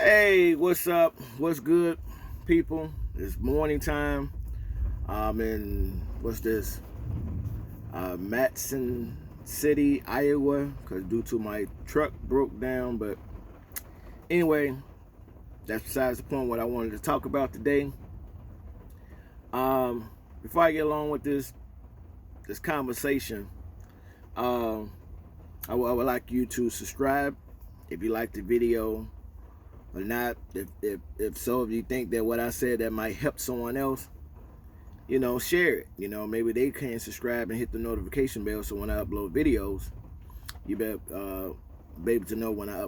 Hey, what's up? What's good, people? It's morning time. I'm in what's this? Matson City, Iowa, because due to my truck broke down. But anyway, that's besides the point. What I wanted to talk about today. Before I get along with this conversation, I would like you to subscribe if you like the video or not. If so, if you think that what I said that might help someone else, share it. Maybe they can subscribe and hit the notification bell so when I upload videos, you better be able to know when I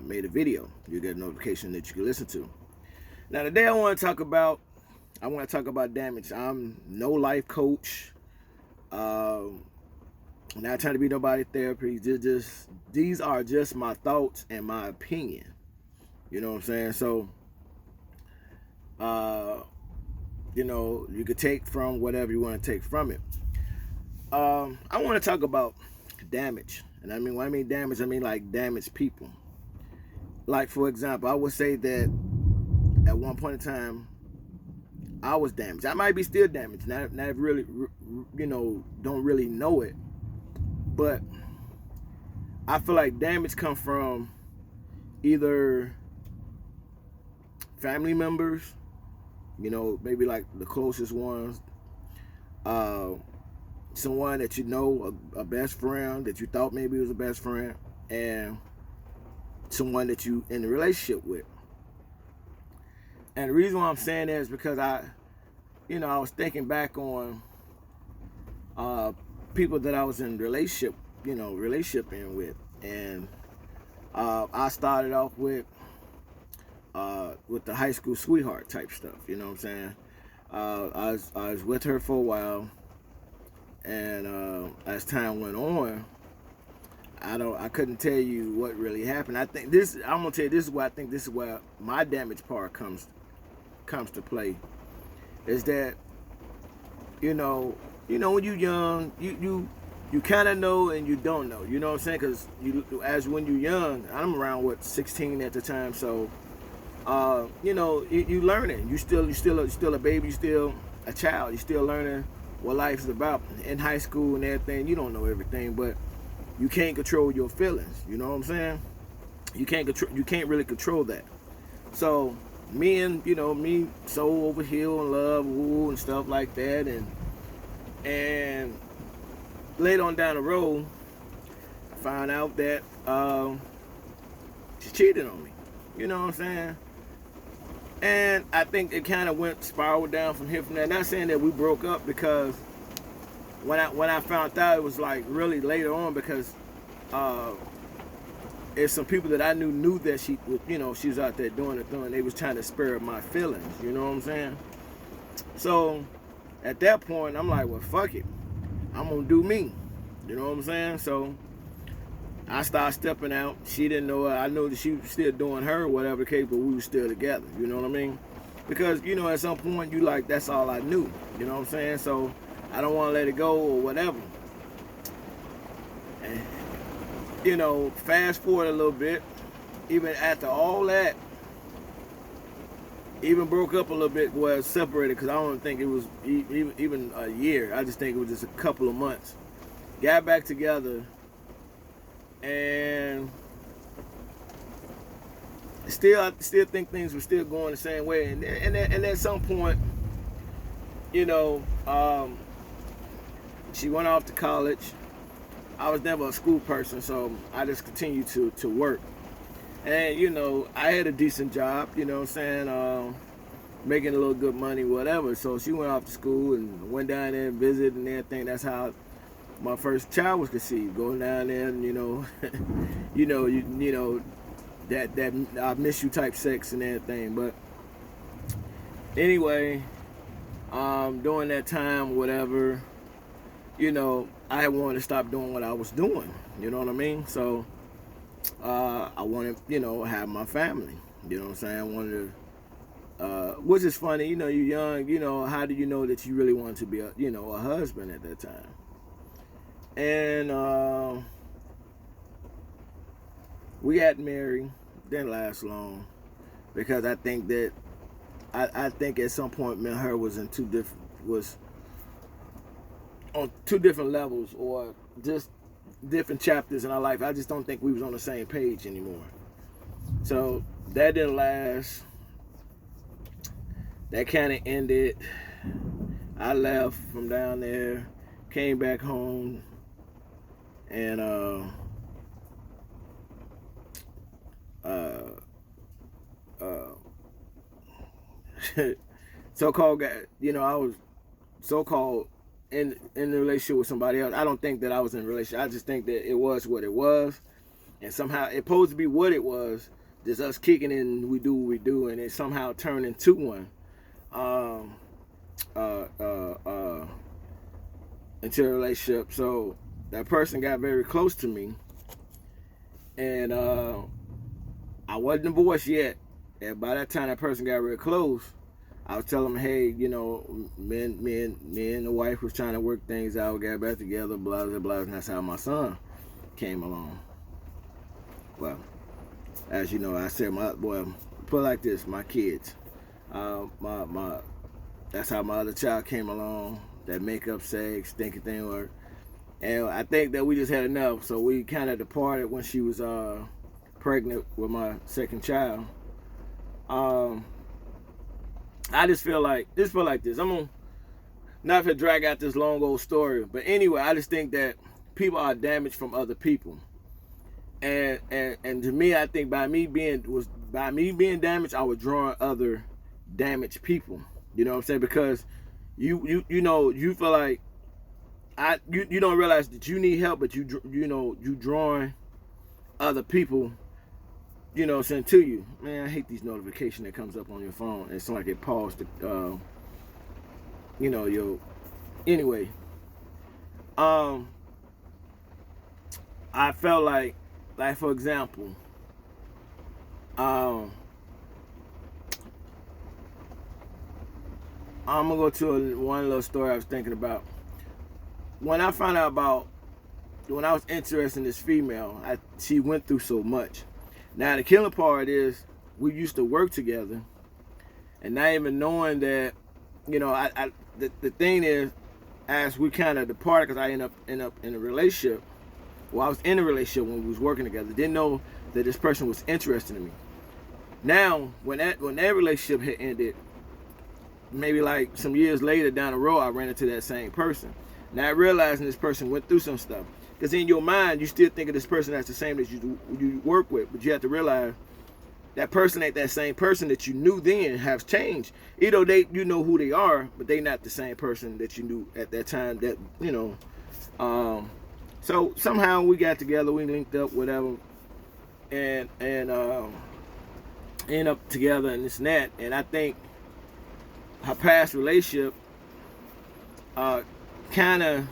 made a video. You get a notification that you can listen to. Now today I want to talk about damage. I'm no life coach. Not trying to be nobody therapy. These are just my thoughts and my opinion. You know what I'm saying? So, you could take from whatever you want to take from it. I want to talk about damage. And when I mean damage, I mean like damaged people. Like, for example, I would say that at one point in time, I was damaged. I might be still damaged. Not really, don't really know it. But I feel like damage comes from either family members, maybe like the closest ones, someone that a best friend that you thought maybe was a best friend, and someone that you in a relationship with. And the reason why I'm saying that is because I was thinking back on people that I was in relationship with, and I started off with the high school sweetheart type stuff. You know what I'm saying? I was with her for a while, and as time went on, I couldn't tell you what really happened. I'm gonna tell you this is where my damage part comes to play. Is that when you're young, you kind of know and you don't know. You know what I'm saying? Because when you're young, I'm around 16 at the time, so you learning. You still a baby. You still a child. You still learning what life is about. In high school and everything, you don't know everything, but you can't control your feelings. You know what I'm saying? You can't really control that. So me so over here in love, woo, and stuff like that, and later on down the road, I found out that she cheated on me. You know what I'm saying? And I think it kind of spiraled down from here from there. Not saying that we broke up, because when I found out, it was like really later on, because it's some people that I knew that she was out there doing the thing. They was trying to spare my feelings. You know what I'm saying? So at that point, I'm like, well, fuck it. I'm gonna do me. You know what I'm saying? So I started stepping out. She didn't know it. I know that she was still doing her, whatever the case, but we were still together. You know what I mean? Because, at some point, you like, that's all I knew. You know what I'm saying? So I don't want to let it go or whatever. And, fast forward a little bit. Even after all that, even broke up a little bit, was separated, because I don't think it was even a year. I just think it was just a couple of months. Got back together, and I still think things were still going the same way. And at some point, she went off to college. I was never a school person, so I just continued to work. And, I had a decent job, you know what I'm saying, making a little good money, whatever. So she went off to school and went down there and visited and everything. That's how my first child was conceived. Going down there and, that I miss you type sex and everything. But anyway, during that time, whatever, I wanted to stop doing what I was doing. You know what I mean? So I wanted, have my family. You know what I'm saying? I wanted to, which is funny, you're young, how do you know that you really want to be a husband at that time? And we got married, didn't last long because I think that I think at some point me and her was on two different levels or just different chapters in our life. I just don't think we was on the same page anymore. So that didn't last. That kind of ended. I left from down there, came back home, and so-called guy, I was so-called in the relationship with somebody else. I don't think that I was in a relationship. I just think that it was what it was, and somehow it supposed to be what it was. Just us kicking in, we do what we do, and it somehow turned into one. Into a relationship. So that person got very close to me, and I wasn't divorced yet. And by that time, that person got real close. I was telling them, hey, me and the wife was trying to work things out, got back together, blah blah blah. And that's how my son came along. Well, as you know, I said, put it like this, my kids. That's how my other child came along. That makeup, sex, thinking thing work. And I think that we just had enough. So we kind of departed when she was pregnant with my second child. I just feel like this. I'm gonna not to drag out this long old story, but anyway, I just think that people are damaged from other people. And to me, I think by me being damaged, I was drawing other damaged people. You know what I'm saying? Because you feel like you don't realize that you need help, but you drawing other people, saying to you, man, I hate these notifications that comes up on your phone. It's like it paused anyway. I felt like for example, I'm gonna go to one little story I was thinking about. When I found out when I was interested in this female, she went through so much. Now the killing part is we used to work together, and not even knowing that, the thing is, as we kind of departed, because I end up in a relationship. Well, I was in a relationship when we was working together. Didn't know that this person was interested in me. Now, when that relationship had ended, maybe like some years later down the road, I ran into that same person. Now realizing this person went through some stuff, because in your mind you still think of this person as the same as you work with, but you have to realize that person ain't that same person that you knew then has changed. Either you know who they are, but they not the same person that you knew at that time. That so somehow we got together, we linked up, whatever, and end up together and this and that. And I think her past relationship kind of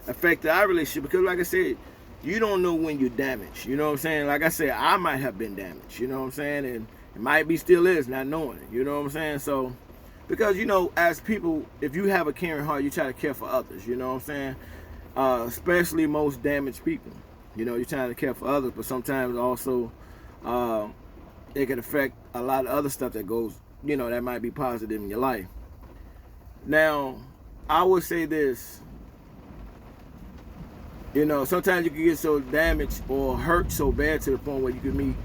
affected our relationship, because like I said, you don't know when you're damaged. You know what I'm saying? Like I said, I might have been damaged, you know what I'm saying? And it might be still is, not knowing it, you know what I'm saying? So, because, as people, if you have a caring heart, you try to care for others, you know what I'm saying? Especially most damaged people. You're trying to care for others, but sometimes also it can affect a lot of other stuff that goes, that might be positive in your life. Now, I would say this, sometimes you can get so damaged or hurt so bad to the point where you can meet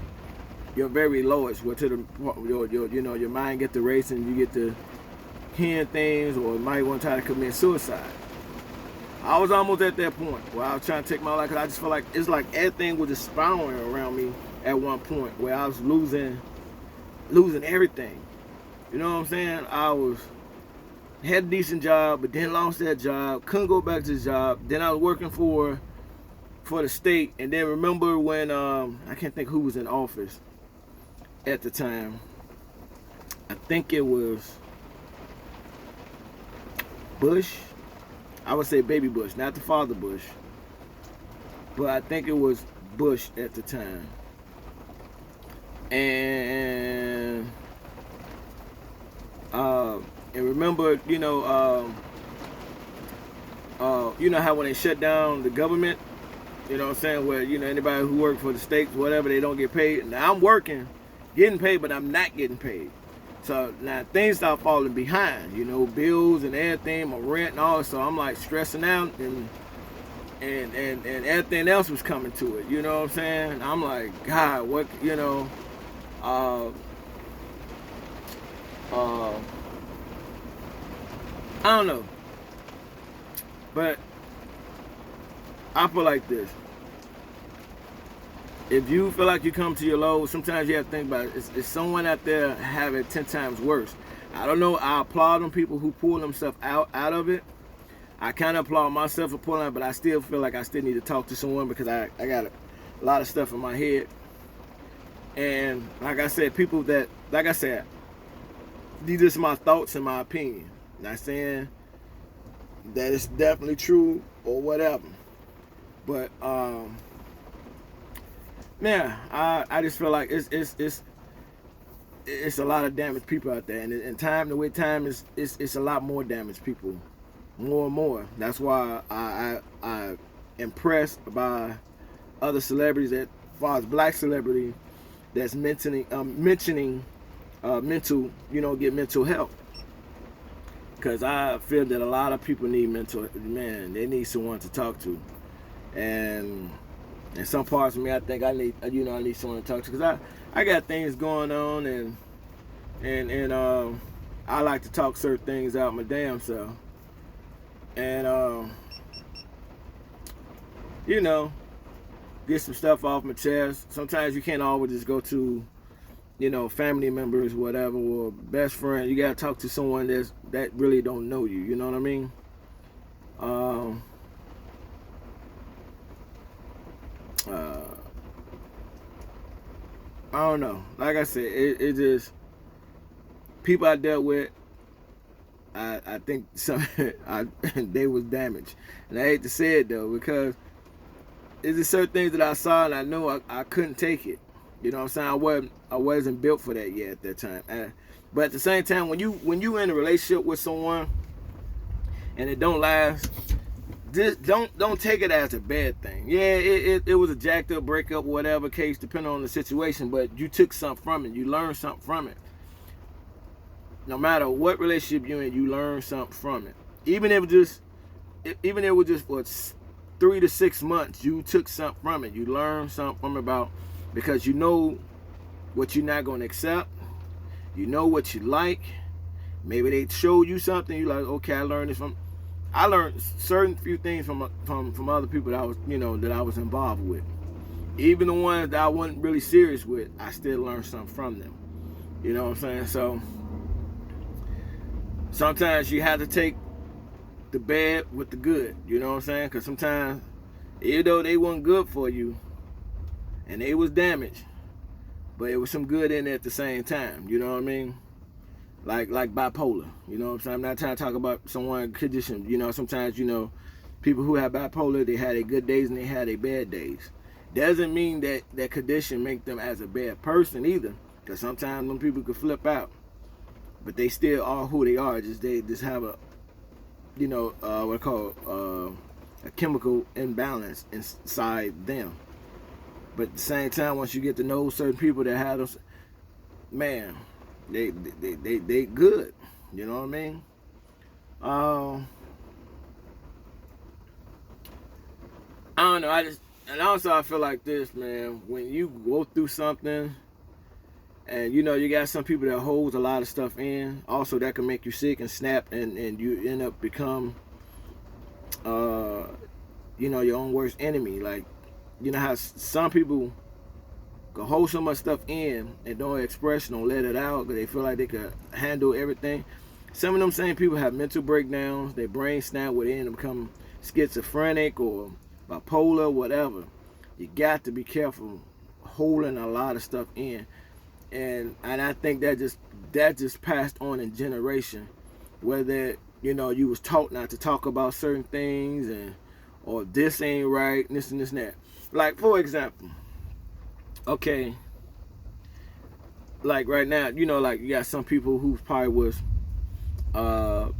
your very lowest, where your mind get to racing, you get to hearing things, or might want to try to commit suicide. I was almost at that point where I was trying to take my life, because I just feel like it's like everything was just spiraling around me at one point where I was losing everything. You know what I'm saying? Had a decent job, but then lost that job, couldn't go back to the job. Then I was working for the state, and then remember when I can't think who was in office at the time. I think it was Bush. I would say baby Bush, not the father Bush, but I think it was Bush at the time. And remember, you know how when they shut down the government, You know what I'm saying? Where, you know, anybody who works for the states, whatever, they don't get paid. Now I'm working, getting paid, but I'm not getting paid. So now things start falling behind, you know, bills and everything, my rent and all. So I'm like stressing out, and everything else was coming to it. You know what I'm saying? I'm like, God, what, you know, uh, I don't know. But I feel like this. If you feel like you come to your low, sometimes you have to think about it. Is someone out there have it 10 times worse? I don't know. I applaud them people who pull themselves out of it. I kind of applaud myself for pulling out, but I still feel like I still need to talk to someone because I got a lot of stuff in my head. And like I said, people that, like I said, these are just my thoughts and my opinion. Not saying that it's definitely true or whatever. But yeah, I just feel like it's a lot of damaged people out there, and time, the way time is, it's a lot more damaged people, more and more. That's why I impressed by other celebrities, that as far as black celebrity, that's mentioning mental, you know, get mental help. Because I feel that a lot of people need mental, man, they need someone to talk to. And in some parts of me, I think I need, you know, I need someone to talk to. Because I got things going on, and I like to talk certain things out my damn self. And, you know, get some stuff off my chest. Sometimes you can't always just go to, you know, family members, whatever, or best friend. You gotta talk to someone that really don't know you. You know what I mean? I don't know. Like I said, it just, people I dealt with, I think some they was damaged, and I hate to say it though, because it's just certain things that I saw and I know I couldn't take it. You know what I'm saying? I wasn't built for that yet at that time. But at the same time, when you in a relationship with someone and it don't last, just don't take it as a bad thing. Yeah, it was a jacked up breakup, whatever case, depending on the situation. But you took something from it. You learned something from it. No matter what relationship you're in, you learn something from it. Even if it was just for 3 to 6 months, you took something from it. You learned something from it, because you know what you're not going to accept. You know what you like. Maybe they showed you something. You like, okay, I learned this from. I learned certain few things from other people that I was involved with. Even the ones that I wasn't really serious with, I still learned something from them. You know what I'm saying? So sometimes you have to take the bad with the good. You know what I'm saying? Because sometimes, even though they weren't good for you and they was damaged, but it was some good in there at the same time. You know what I mean? Like bipolar. You know what I'm saying? I'm not trying to talk about someone's condition. You know, sometimes, you know, people who have bipolar, they had their good days and they had their bad days. Doesn't mean that that condition make them as a bad person either. Because sometimes them people could flip out. But they still are who they are. They just have a, you know, what I call a chemical imbalance inside them. But at the same time, once you get to know certain people that have those, man, they good. You know what I mean? I don't know. And also I feel like this, man. When you go through something, and you know you got some people that holds a lot of stuff in, also that can make you sick and snap, and you end up become, you know, your own worst enemy. Like, you know how some people can hold so much stuff in and don't express, don't let it out, because they feel like they could handle everything. Some of them same people have mental breakdowns. Their brain snap where they end up become schizophrenic or bipolar, whatever. You got to be careful holding a lot of stuff in, and I think that just passed on in generation. Whether, you know, you was taught not to talk about certain things, or this ain't right, and this and that. Like, for example, okay, like right now, you know, like you got some people who probably was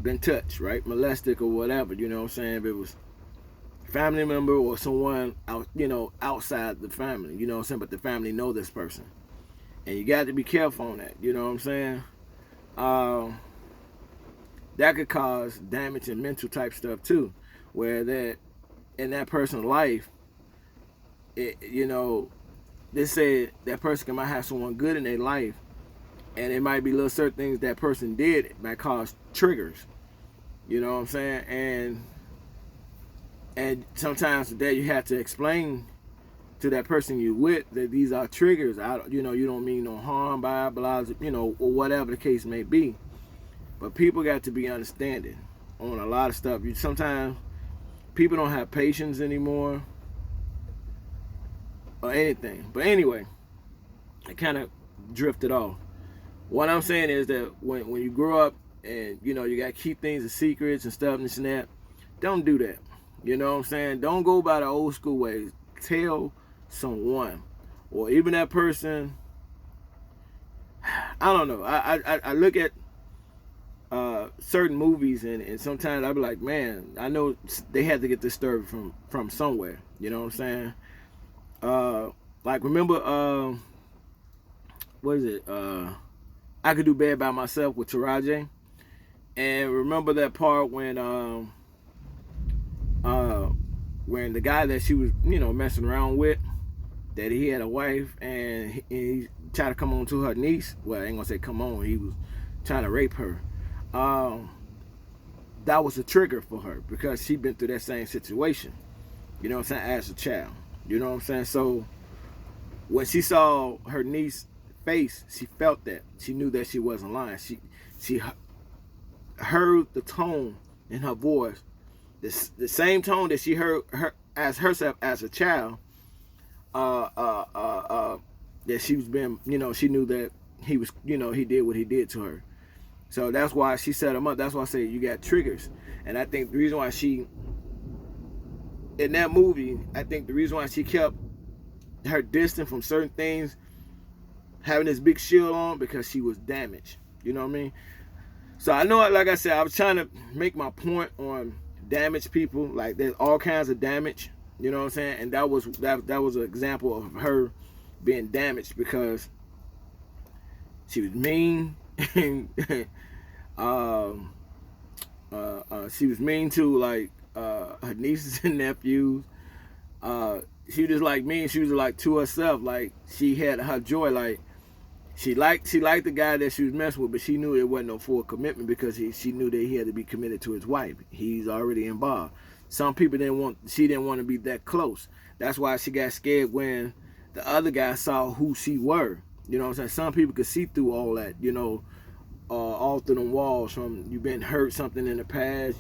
been touched, right, molested or whatever, you know what I'm saying? If it was family member or someone out, outside the family, you know what I'm saying? But the family know this person. And you got to be careful on that, you know what I'm saying? Um, that could cause damage and mental type stuff too, where that in that person's life, they say that person might have someone good in their life, and it might be little certain things that person did that cause triggers. You know what I'm saying? And sometimes today you have to explain to that person you with that these are triggers. You don't mean no harm by blah, or whatever the case may be. But people got to be understanding on a lot of stuff. Sometimes people don't have patience anymore or anything. But anyway, I kind of drifted off. What I'm saying is that when you grow up and you got to keep things as secrets and stuff and this and that, don't do that. You know what I'm saying? Don't go by the old school ways. Tell someone, or even that person. I don't know. I look at certain movies and sometimes I be like, man, I know they had to get this story from somewhere. You know what I'm saying? Like remember, what is it? I Could Do Bad by Myself with Taraji. And remember that part when the guy that she was messing around with, that he had a wife and he tried to come on to her niece. Well, I ain't gonna say come on. He was trying to rape her. That was a trigger for her because she'd been through that same situation. You know what I'm saying? As a child. You know what I'm saying? So when she saw her niece face, she felt that. She knew that she wasn't lying. She heard the tone in her voice, the same tone that she heard her as herself as a child. That she was being, she knew that he was, he did what he did to her. So that's why she set him up. That's why I say you got triggers. And I think the reason why in that movie, I think the reason why she kept her distance from certain things, having this big shield on, because she was damaged. You know what I mean? So I know, like I said, I was trying to make my point on damaged people. Like there's all kinds of damage. You know what I'm saying? And that was an example of her being damaged because she was mean. She was mean to like her nieces and nephews. She was just like mean. She was like to herself. Like she had her joy. Like she liked the guy that she was messing with, but she knew it wasn't no full commitment because she knew that he had to be committed to his wife. He's already involved. Some people she didn't want to be that close. That's why she got scared when the other guy saw who she were. You know what I'm saying? Some people could see through all that, all through them walls from you been hurt something in the past,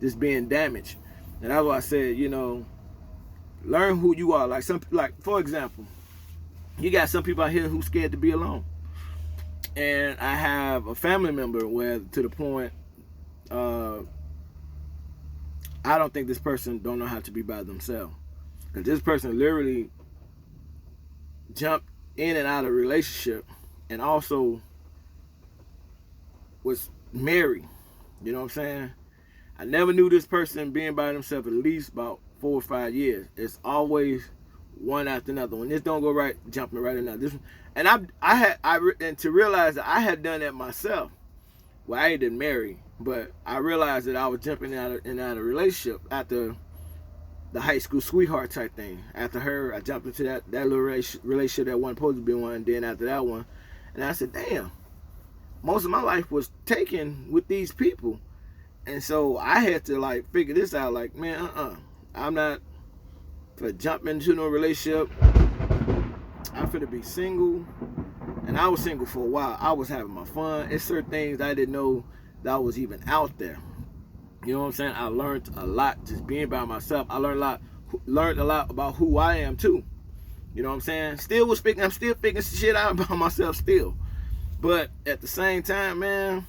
just being damaged. And that's why I said, learn who you are. Like for example, you got some people out here who's scared to be alone. And I have a family member where to the point, I don't think this person don't know how to be by themselves. Because this person literally jumped in and out of a relationship and also was married. You know what I'm saying? I never knew this person being by themselves at least about 4 or 5 years. It's always one after another. When this don't go right, jumping right in another. And and to realize that I had done that myself. Well, I didn't marry, but I realized that I was jumping out of a relationship after the high school sweetheart type thing. After her, I jumped into that little relationship that wasn't supposed to be one. And then after that one, and I said, damn, most of my life was taken with these people. And so I had to like figure this out. Like, man, I'm not for jump into no relationship. I'm finna be single. And I was single for a while. I was having my fun. It's certain things I didn't know that was even out there. You know what I'm saying? I learned a lot just being by myself. I learned a lot about who I am too. You know what I'm saying? I'm still figuring shit out about myself still. But at the same time, man,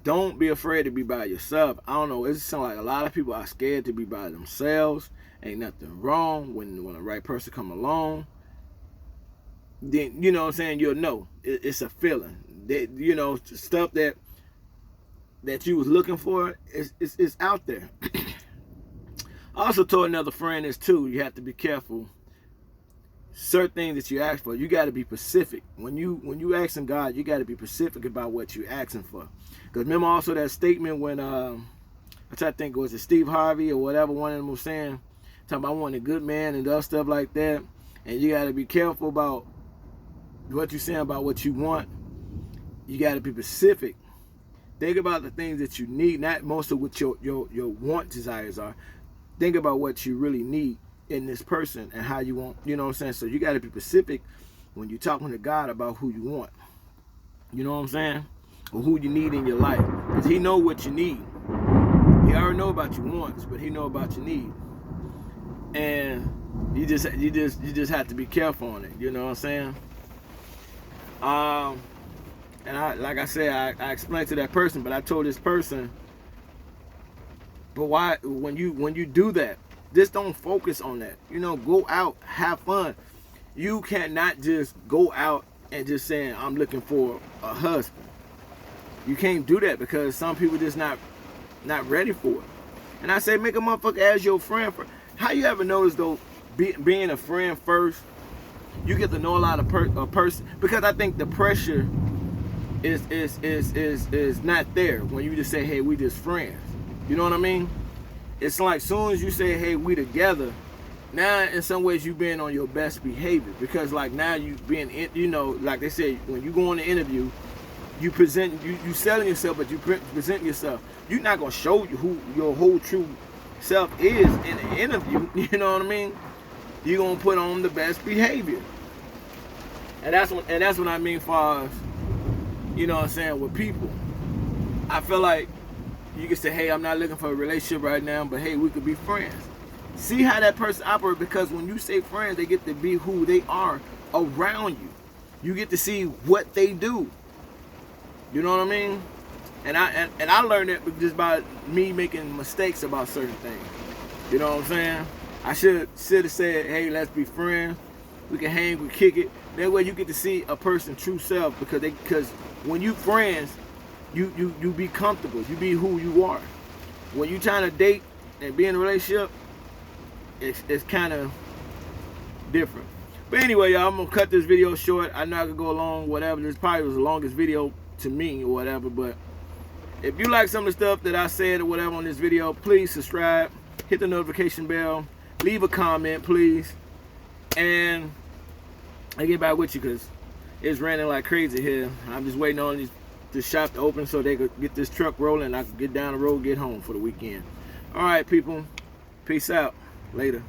don't be afraid to be by yourself. I don't know. It sounds like a lot of people are scared to be by themselves. Ain't nothing wrong when the right person come along. Then, you know what I'm saying, you'll know. It's a feeling. That, stuff that you was looking for, it's out there. I also told another friend this too. You have to be careful. Certain things that you ask for, you got to be specific. When you asking God, you got to be specific about what you asking for. Because remember also that statement when I try to think, was it Steve Harvey or whatever, one of them was saying, talking about wanting a good man and other stuff like that. And you got to be careful about what you're saying about what you want. You got to be specific. Think about the things that you need, not most of what your want desires are. Think about what you really need in this person and how you want, you know what I'm saying? So you got to be specific when you're talking to God about who you want. You know what I'm saying? Or who you need in your life. Because he know what you need. He already know about your wants, but he know about your need. And you just have to be careful on it. You know what I'm saying? And like I said, I explained to that person, but I told this person, but why when you do that, just don't focus on that. You know, go out, have fun. You cannot just go out and just saying, I'm looking for a husband. You can't do that because some people just not ready for it. And I say, make a motherfucker as your friend. How you ever notice though, being a friend first, you get to know a lot of a person, because I think the pressure is not there when you just say, hey, we just friends. You know what I mean? It's like soon as you say, hey, we together, now in some ways you being on your best behavior, because like now you being, you know, like they say, when you go on the interview, you selling yourself, but you present yourself. You're not gonna show you who your whole true self is in the interview. You know what I mean? You're gonna put on the best behavior, and that's what I mean far as, you know what I'm saying, with people. I feel like you can say, hey, I'm not looking for a relationship right now, but hey, we could be friends. See how that person operates, because when you say friends, they get to be who they are around you. You get to see what they do. You know what I mean? And I learned that just by me making mistakes about certain things. You know what I'm saying? I should have said, hey, let's be friends. We can hang, we kick it. That way you get to see a person's true self, because when you friends, you be comfortable. You be who you are. When you trying to date and be in a relationship, it's kind of different. But anyway, y'all, I'm gonna cut this video short. I know I could go along, whatever. This probably was the longest video to me or whatever. But if you like some of the stuff that I said or whatever on this video, please subscribe, hit the notification bell, leave a comment, please, and I get back with you because it's raining like crazy here. I'm just waiting on the shop to open so they could get this truck rolling and I could get down the road, get home for the weekend. All right, people. Peace out. Later.